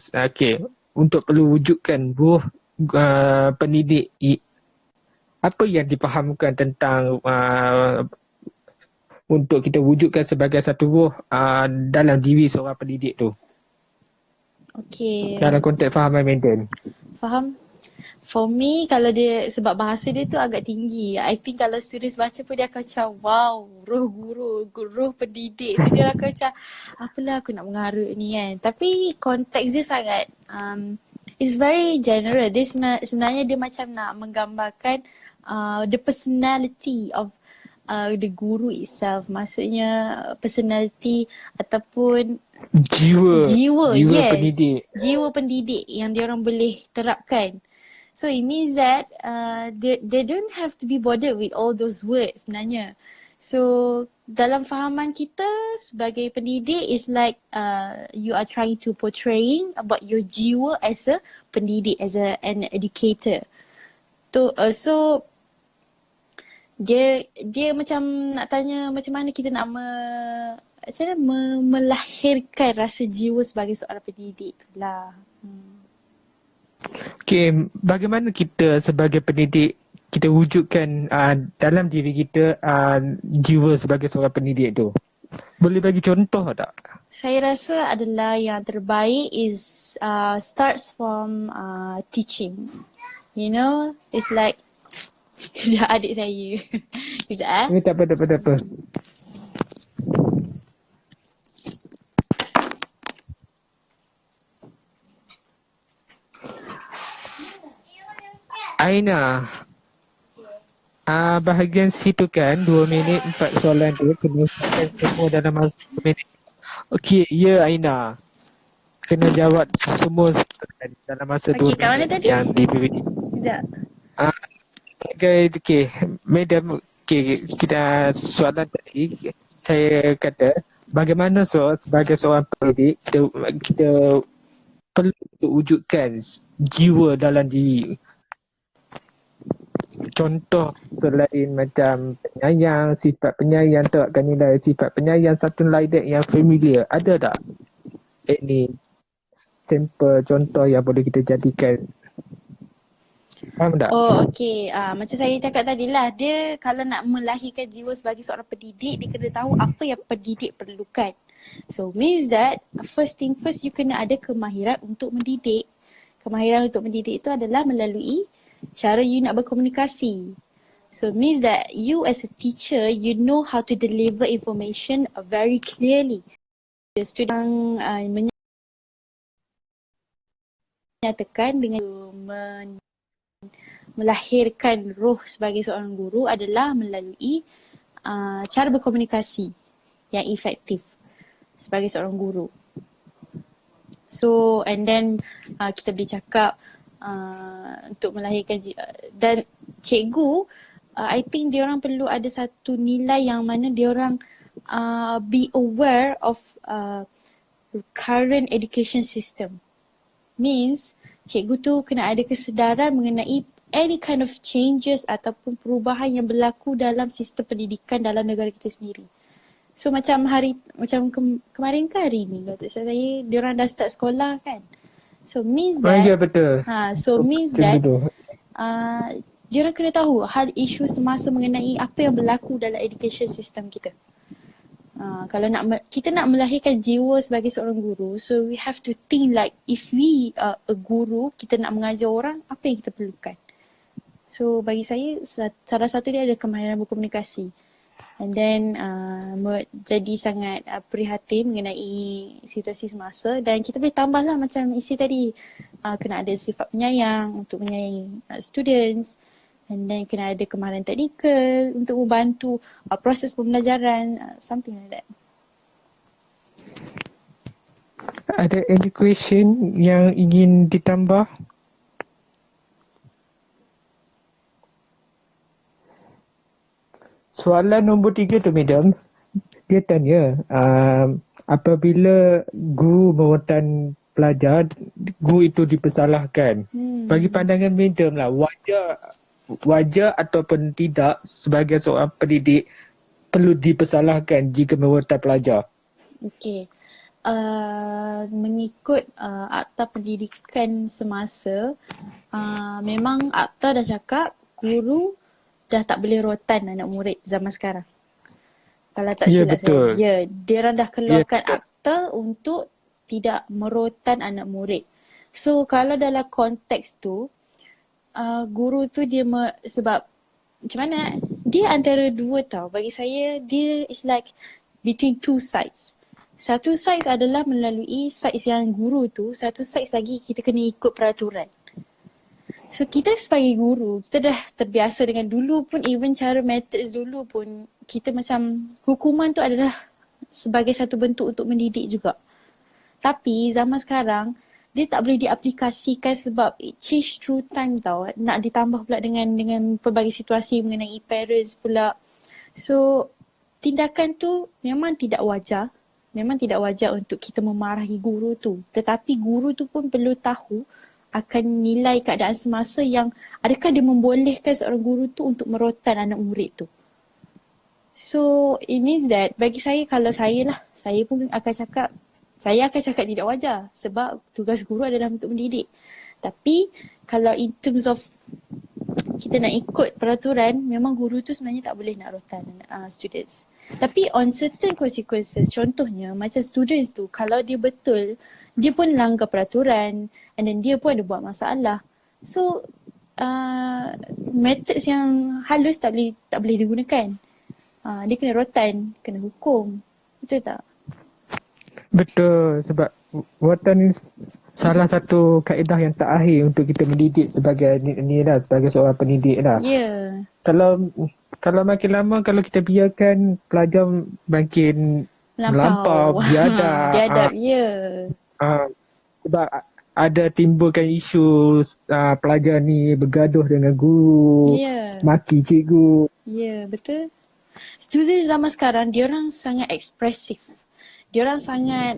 Speaker 1: untuk perlu wujudkan ruh pendidik, apa yang dipahamkan tentang untuk kita wujudkan sebagai satu ruh dalam diri seorang pendidik tu.
Speaker 2: Okay.
Speaker 1: Dalam konteks fahaman Madam.
Speaker 2: Faham? For me, kalau dia, sebab bahasa dia tu agak tinggi. I think kalau students baca pun dia akan macam, wow, roh guru, roh pendidik. So dia akan macam, apalah aku nak mengarut ni kan. Tapi konteks dia sangat, it's very general. Dia sebenarnya dia macam nak menggambarkan the personality of the guru itself. Maksudnya personality ataupun jiwa yes,
Speaker 1: pendidik.
Speaker 2: Jiwa pendidik yang dia orang boleh terapkan. So it means that they don't have to be bothered with all those words sebenarnya. So dalam fahaman kita sebagai pendidik is like you are trying to portraying about your jiwa as a pendidik, as an educator. So dia macam nak tanya macam mana kita nak melahirkan rasa jiwa sebagai seorang pendidik tu lah.
Speaker 1: Okay, bagaimana kita sebagai pendidik kita wujudkan dalam diri kita jiwa sebagai seorang pendidik tu? Boleh bagi contoh tak?
Speaker 2: Saya rasa adalah yang terbaik is starts from teaching. You know, it's like sekejap adik saya. Sekejap
Speaker 1: Tak apa. Aina, bahagian situ kan 2 minit 4 soalan tu kena selesai semua dalam masa 2 minit. Okey, ya Aina. Kena jawab semua soalan dalam masa 2 minit
Speaker 2: kat mana tadi?
Speaker 1: yang diberi.
Speaker 2: Sekejap.
Speaker 1: Okey, Madam, kita soalan tadi saya kata bagaimana sebagai seorang pendidik kita perlu wujudkan jiwa dalam diri. Contoh selain macam penyayang, sifat penyayang, terapkan nilai sifat penyayang, satu like that yang familiar. Ada tak ini sampel contoh yang boleh kita jadikan? Faham tak?
Speaker 2: Oh okey, macam saya cakap tadi lah, dia kalau nak melahirkan jiwa sebagai seorang pendidik, dia kena tahu apa yang pendidik perlukan. So means that first thing first, you kena ada kemahiran untuk mendidik. Kemahiran untuk mendidik itu adalah melalui cara you nak berkomunikasi. So means that you as a teacher, you know how to deliver information very clearly. The student menyatakan dengan melahirkan roh sebagai seorang guru adalah melalui cara berkomunikasi yang efektif sebagai seorang guru. So and then kita boleh cakap untuk melahirkan dan cikgu, I think diorang perlu ada satu nilai yang mana diorang be aware of current education system. Means cikgu tu kena ada kesedaran mengenai any kind of changes ataupun perubahan yang berlaku dalam sistem pendidikan dalam negara kita sendiri. So macam kemarin ke hari ni, kalau tak salah saya, diorang dah start sekolah kan. So means that
Speaker 1: ya, betul.
Speaker 2: Means that diorang kena tahu hal isu semasa mengenai apa yang berlaku dalam education system kita. Kalau kita nak melahirkan jiwa sebagai seorang guru, so we have to think like if we are a guru, kita nak mengajar orang, apa yang kita perlukan. So bagi saya salah satu dia ada kemahiran berkomunikasi. And then jadi sangat prihatin mengenai situasi semasa, dan kita boleh tambahlah macam isi tadi, kena ada sifat penyayang untuk menyayangi students, and then kena ada kemahiran teknikal untuk membantu proses pembelajaran, something like that.
Speaker 1: Ada any question yang ingin ditambah? Soalan nombor 3 tu, madam, dia tanya, apabila guru merotan pelajar, guru itu dipersalahkan. Bagi pandangan madam lah, wajar ataupun tidak sebagai seorang pendidik perlu dipersalahkan jika merotan pelajar?
Speaker 2: Okey. Mengikut Akta Pendidikan semasa, memang akta dah cakap guru dah tak boleh rotan anak murid zaman sekarang. Kalau tak silap saya. Ya, dia orang dah keluarkan akta untuk tidak merotan anak murid. So kalau dalam konteks tu, guru tu dia sebab macam mana? Dia antara dua tau. Bagi saya dia is like between two sides. Satu sides adalah melalui sides yang guru tu, satu sides lagi kita kena ikut peraturan. So kita sebagai guru, kita dah terbiasa dengan dulu pun, even cara methods dulu pun, kita macam hukuman tu adalah sebagai satu bentuk untuk mendidik juga. Tapi zaman sekarang, dia tak boleh diaplikasikan sebab it change through time tau. Nak ditambah pula dengan pelbagai situasi mengenai parents pula. So tindakan tu memang tidak wajar. Memang tidak wajar untuk kita memarahi guru tu. Tetapi guru tu pun perlu tahu akan nilai keadaan semasa yang adakah dia membolehkan seorang guru tu untuk merotan anak murid tu. So it means that bagi saya, kalau saya lah, saya pun akan cakap tidak wajar sebab tugas guru adalah untuk mendidik. Tapi kalau in terms of kita nak ikut peraturan, memang guru tu sebenarnya tak boleh nak rotan students. Tapi on certain consequences, contohnya macam students tu, kalau dia betul, dia pun langgar peraturan and then dia pun ada buat masalah. So methods yang halus tak boleh digunakan. Dia kena rotan, kena hukum. Betul tak?
Speaker 1: Betul, sebab rotan ni salah satu kaedah yang terakhir untuk kita mendidik sebagai sebagai seorang pendidik lah.
Speaker 2: Ya.
Speaker 1: Kalau makin lama, kalau kita biarkan pelajar makin melampau, biadab.
Speaker 2: Ya.
Speaker 1: Sebab ada timbulkan isu pelajar ni bergaduh dengan guru, maki cikgu.
Speaker 2: Ya, betul. Student zaman sekarang, diorang sangat ekspresif. Diorang sangat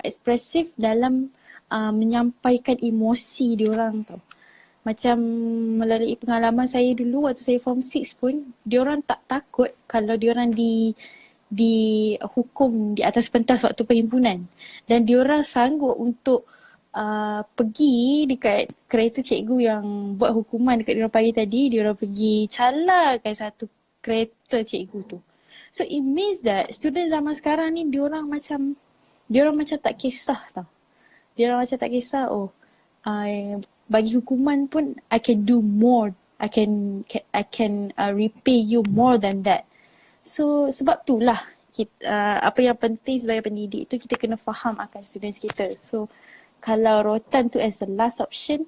Speaker 2: ekspresif dalam menyampaikan emosi diorang tau. Macam melalui pengalaman saya dulu waktu saya form 6 pun, diorang tak takut kalau diorang dihukum di atas pentas waktu perhimpunan. Dan diorang sanggup untuk pergi dekat kereta cikgu yang buat hukuman dekat diorang pagi tadi, diorang pergi calakan satu kereta cikgu tu. So it means that student zaman sekarang ni diorang macam tak kisah tau. Diorang macam tak kisah, bagi hukuman pun I can do more. I can repay you more than that. So sebab itulah apa yang penting sebagai pendidik tu, kita kena faham akan students kita. So kalau rotan tu as the last option,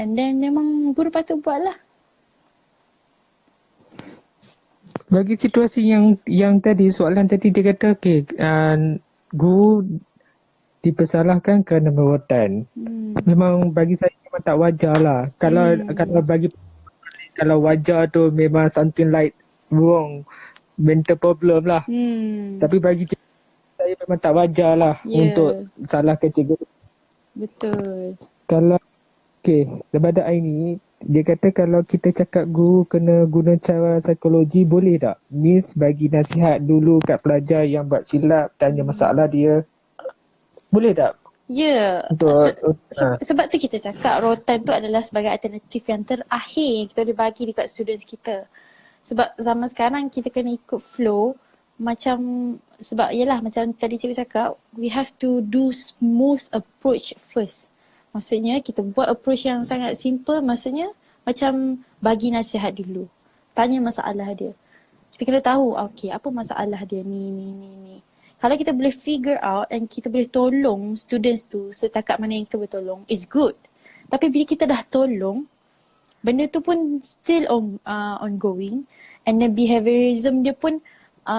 Speaker 2: and then memang guru patut buat lah.
Speaker 1: Bagi situasi yang tadi, soalan tadi dia kata guru dipersalahkan kerana merotan. Memang bagi saya memang tak wajar lah. Kalau wajar tu memang something like wrong, mental problem lah. Tapi bagi saya memang tak wajar lah untuk salahkan cikgu.
Speaker 2: Betul.
Speaker 1: Kalau daripada ini, dia kata kalau kita cakap guru kena guna cara psikologi, boleh tak? Miss bagi nasihat dulu kat pelajar yang buat silap, tanya masalah dia. Boleh tak?
Speaker 2: Ya. Sebab tu kita cakap rotan tu adalah sebagai alternatif yang terakhir yang kita boleh bagi dekat students kita. Sebab zaman sekarang kita kena ikut flow. Sebab macam tadi cikgu cakap, we have to do smooth approach first. Maksudnya kita buat approach yang sangat simple, maksudnya macam bagi nasihat dulu. Tanya masalah dia. Kita kena tahu, okay, apa masalah dia ni. Kalau kita boleh figure out and kita boleh tolong students tu setakat mana yang kita boleh tolong, it's good. Tapi bila kita dah tolong, benda tu pun still ongoing, and then behaviorism dia pun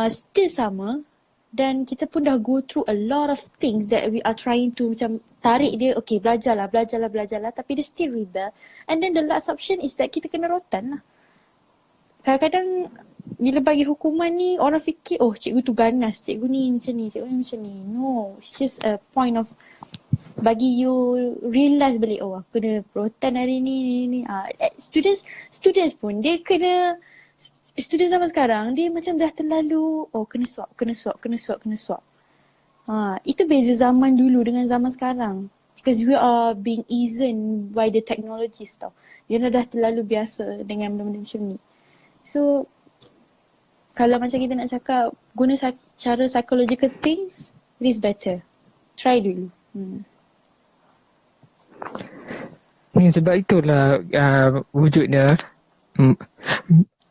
Speaker 2: still sama, dan kita pun dah go through a lot of things that we are trying to macam tarik dia, okay belajarlah, tapi dia still rebel. And then the last option is that kita kena rotan lah. Kadang-kadang bila bagi hukuman ni, orang fikir, oh cikgu tu ganas, cikgu ni macam ni, cikgu ni macam ni. No, it's just a point of bagi you realize balik, oh aku kena rotan hari ni. Students pun dia kena, student zaman sekarang dia macam dah terlalu, oh kena swap. Itu beza zaman dulu dengan zaman sekarang. Because we are being eased by the technologies tau. Dia dah terlalu biasa dengan benda-benda macam ni. So, kalau macam kita nak cakap, guna cara psychological things, it is better. Try dulu.
Speaker 1: Sebab itulah wujudnya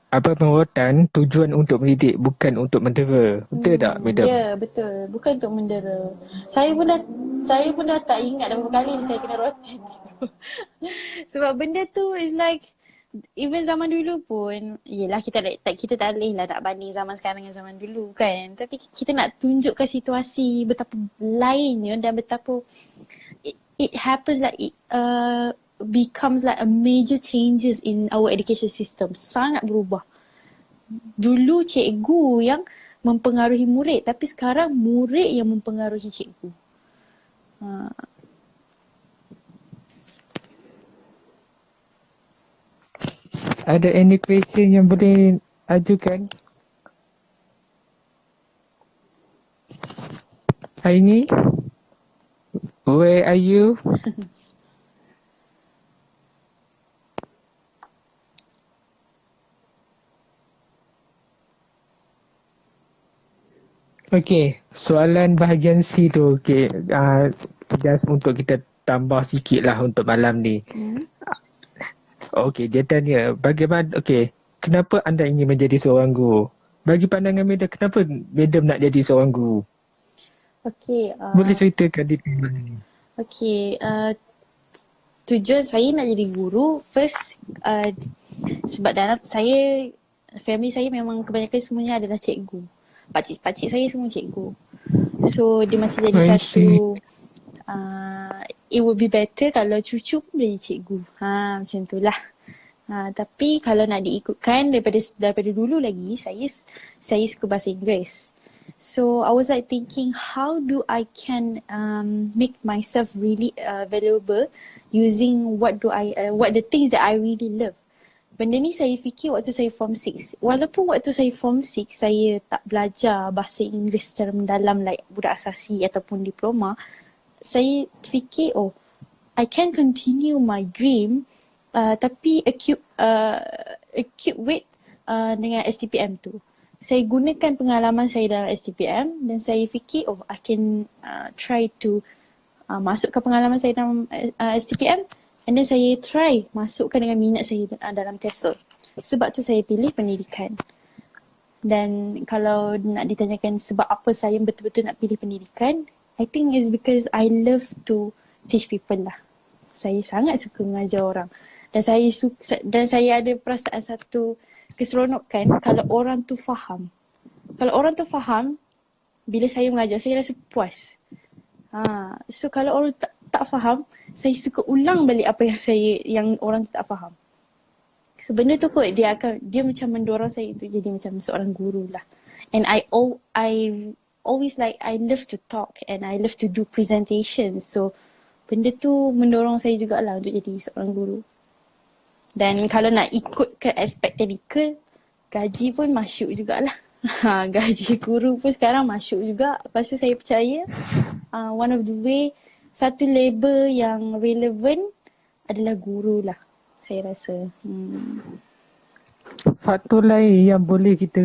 Speaker 1: pengurutan tujuan untuk mendidik, bukan untuk mendera. Betul tak, madam?
Speaker 2: Ya, betul. Bukan untuk mendera. Saya pun dah tak ingat dah berapa kali saya kena rotan. Sebab benda tu is like, even zaman dulu pun, yelah kita tak boleh lah nak banding zaman sekarang dengan zaman dulu kan. Tapi kita nak tunjukkan situasi betapa lainnya dan betapa it happens like it becomes like a major changes in our education system. Sangat berubah. Dulu cikgu yang mempengaruhi murid, tapi sekarang murid yang mempengaruhi cikgu.
Speaker 1: Ada any question yang boleh ajukan? Aini? Where are you? Okay, soalan bahagian C tu, okay, just untuk kita tambah sikit lah untuk malam ni. Okay, dia tanya, bagaimana, okay, kenapa anda ingin menjadi seorang guru? Bagi pandangan madam, kenapa madam nak jadi seorang guru?
Speaker 2: Okay.
Speaker 1: Boleh ceritakan di ni?
Speaker 2: Okay, tujuan saya nak jadi guru, first, sebab dalam family saya memang kebanyakan semuanya adalah cikgu. Pakcik-pakcik saya semua cikgu. So, dia macam jadi satu, it would be better kalau cucu pun boleh jadi cikgu. Macam tu lah. Tapi kalau nak diikutkan daripada dulu lagi, saya suka bahasa Inggeris. So I was like thinking, how do I can make myself really valuable using what the things that I really love. Benda ni saya fikir waktu saya form 6. Walaupun waktu saya form 6 saya tak belajar bahasa Inggeris secara mendalam like budak asasi ataupun diploma, saya fikir, oh, I can continue my dream tapi acute with dengan STPM tu. Saya gunakan pengalaman saya dalam STPM dan saya fikir, oh, I can try to masukkan pengalaman saya dalam STPM and then saya try masukkan dengan minat saya dalam TESOL. Sebab tu saya pilih pendidikan. Dan kalau nak ditanyakan sebab apa saya betul-betul nak pilih pendidikan, I think it's because I love to teach people lah. Saya sangat suka mengajar orang. Dan saya ada perasaan satu keseronokan kalau orang tu faham. Kalau orang tu faham, bila saya mengajar, saya rasa puas. So kalau orang tak faham, saya suka ulang balik apa yang orang tu tak faham. So benda tu kot, dia macam mendorong saya untuk jadi macam seorang guru lah. And I always like, I love to talk and I love to do presentations. So benda tu mendorong saya jugalah untuk jadi seorang guru. Dan kalau nak ikut ke aspek teknikal, gaji pun masyuk jugalah. Gaji guru pun sekarang masyuk juga. Lepas tu saya percaya one of the way, satu label yang relevan adalah guru lah, saya rasa.
Speaker 1: Faktor lain yang boleh kita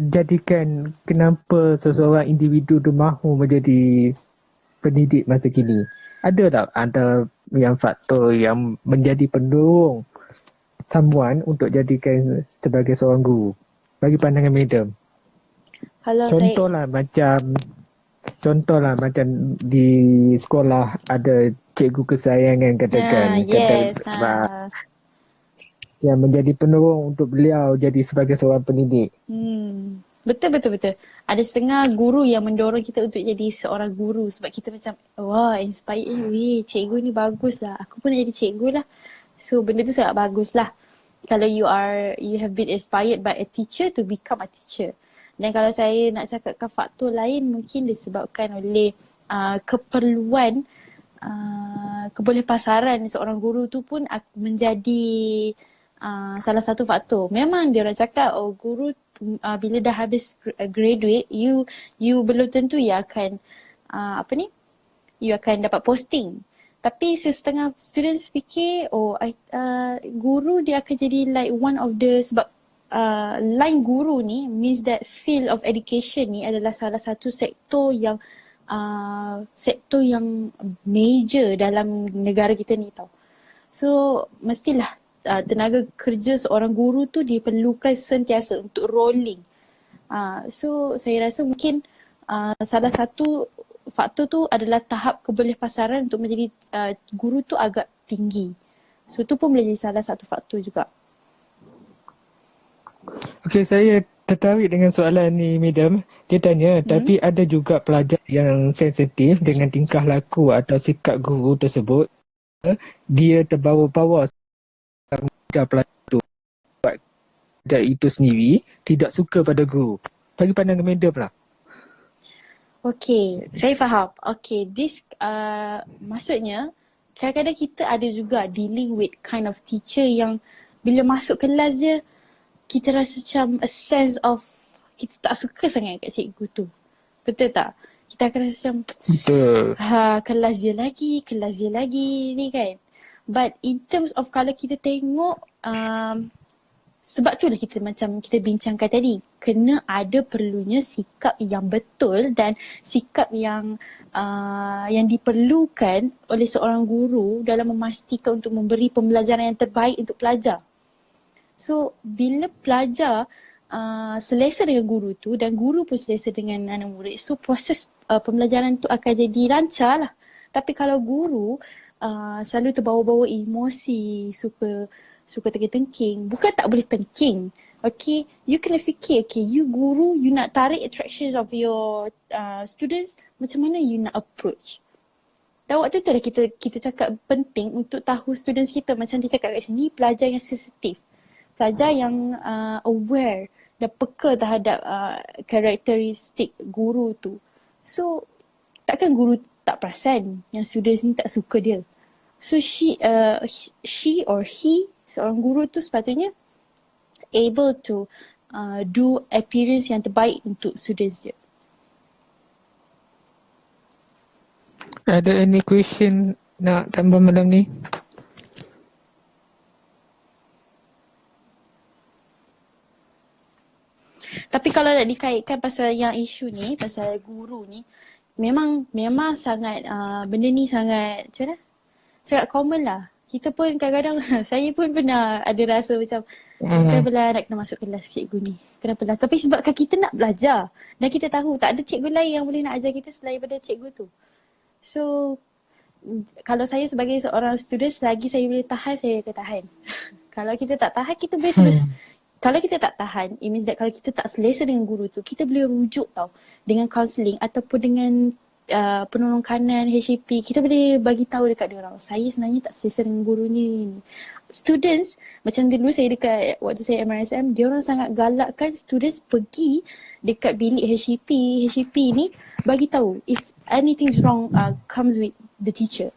Speaker 1: jadikan kenapa seseorang individu tu mahu menjadi pendidik masa kini. Ada tak ada yang faktor yang menjadi pendorong someone untuk jadikan sebagai seorang guru? Bagi pandangan madam.
Speaker 2: Kalau
Speaker 1: Contohlah macam di sekolah ada cikgu kesayangan katakan.
Speaker 2: yes.
Speaker 1: Yang menjadi penerung untuk beliau jadi sebagai seorang pendidik.
Speaker 2: Betul. Ada setengah guru yang mendorong kita untuk jadi seorang guru sebab kita macam wah inspired weh cikgu ni bagus lah. Aku pun nak jadi cikgu lah. So benda tu sangat bagus lah. Kalau you have been inspired by a teacher to become a teacher. Dan kalau saya nak cakapkan faktor lain mungkin disebabkan oleh keperluan kebolehpasaran seorang guru tu pun menjadi salah satu faktor. Memang dia orang cakap guru bila dah habis graduate you belum tentu you akan you akan dapat posting. Tapi setengah students fikir guru dia akan jadi like one of the sebab line guru ni means that field of education ni adalah salah satu sektor yang major dalam negara kita ni tau. So mestilah tenaga kerja seorang guru tu diperlukan sentiasa untuk rolling. So saya rasa mungkin salah satu faktor tu adalah tahap kebolehpasaran untuk menjadi guru tu agak tinggi. So tu pun boleh jadi salah satu faktor juga.
Speaker 1: Okey, saya tertarik dengan soalan ni madam. Dia tanya, tapi ada juga pelajar yang sensitif dengan tingkah laku atau sikap guru tersebut. Dia terbawa-bawa pelajar tu buat pelajar itu sendiri tidak suka pada guru. Bagi pandangan madam lah.
Speaker 2: Okay, saya faham. Okay, this maksudnya kadang-kadang kita ada juga dealing with kind of teacher yang bila masuk kelas je kita rasa macam a sense of kita tak suka sangat kat cikgu tu. Betul tak? Kita akan rasa macam kelas dia lagi ni kan. But in terms of kalau kita tengok sebab tu lah kita bincangkan tadi. Kena ada perlunya sikap yang betul dan sikap yang diperlukan oleh seorang guru dalam memastikan untuk memberi pembelajaran yang terbaik untuk pelajar. So bila pelajar selesa dengan guru tu dan guru pun selesa dengan anak murid, so proses pembelajaran tu akan jadi lancar lah. Tapi kalau guru selalu terbawa-bawa emosi, suka tengking, bukan tak boleh tengking. Okay, you kena fikir, okay, you guru, you nak tarik attractions of your students, macam mana you nak approach. Dan waktu tu dah kita cakap penting untuk tahu students kita, macam dia cakap kat sini, pelajar yang sensitif. Pelajar yang aware dan peka terhadap karakteristik guru tu. So, takkan guru tak perasan yang students ni tak suka dia. So, she or he, seorang guru tu sepatutnya able to do appearance yang terbaik untuk students dia.
Speaker 1: Ada any question nak tambah malam ni?
Speaker 2: Tapi kalau nak dikaitkan pasal yang isu ni, pasal guru ni, memang sangat benda ni sangat macam mana? Sangat common lah. Kita pun kadang-kadang saya pun pernah ada rasa macam kenapalah nak kena masuk kelas cikgu ni. Kenapalah. Tapi sebabkan kita nak belajar dan kita tahu tak ada cikgu lain yang boleh nak ajar kita selain daripada cikgu tu. So kalau saya sebagai seorang student, selagi saya boleh tahan, saya akan tahan. Kalau kita tak tahan, kita boleh terus. Kalau kita tak tahan, it means that kalau kita tak selesa dengan guru tu, kita boleh rujuk tau dengan counselling ataupun dengan penolong kanan, HCP. Kita boleh bagi tahu dekat dia orang, saya sebenarnya tak selesa dengan guru ni. Students, macam dulu saya waktu saya MRSM, dia orang sangat galakkan students pergi dekat bilik HCP ni bagi tahu if anything's wrong comes with the teacher.